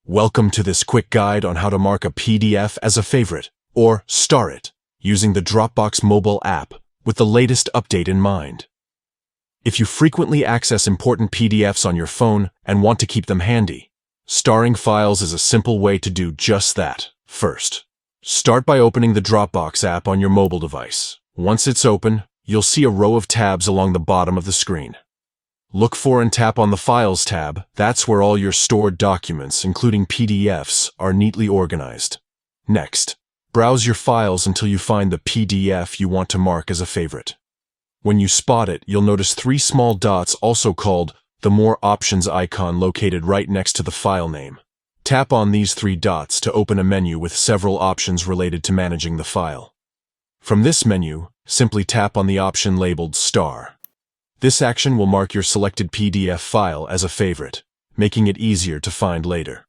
Welcome to this quick guide on how to mark a PDF as a favorite, or star it, using the Dropbox mobile app with the latest update in mind. If you frequently access important PDFs on your phone and want to keep them handy, starring files is a simple way to do just that. First, start by opening the Dropbox app on your mobile device. Once it's open, you'll see a row of tabs along the bottom of the screen. Look for and tap on the Files tab. That's where all your stored documents, including PDFs, are neatly organized. Next, browse your files until you find the PDF you want to mark as a favorite. When you spot it, you'll notice three small dots, also called the More Options icon, located right next to the file name. Tap on these three dots to open a menu with several options related to managing the file. From this menu, simply tap on the option labeled Star. This action will mark your selected PDF file as a favorite, making it easier to find later.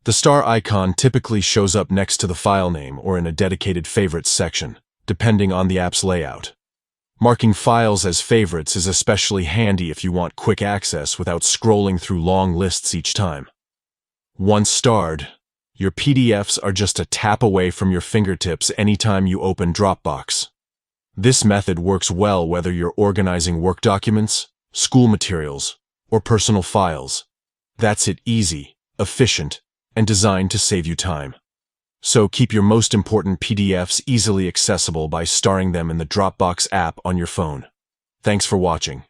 The star icon typically shows up next to the file name or in a dedicated Favorites section, depending on the app's layout. Marking files as favorites is especially handy if you want quick access without scrolling through long lists each time. Once starred, your PDFs are just a tap away from your fingertips anytime you open Dropbox. This method works well whether you're organizing work documents, school materials, or personal files. That's it: easy, efficient, and designed to save you time. So keep your most important PDFs easily accessible by starring them in the Dropbox app on your phone. Thanks for watching.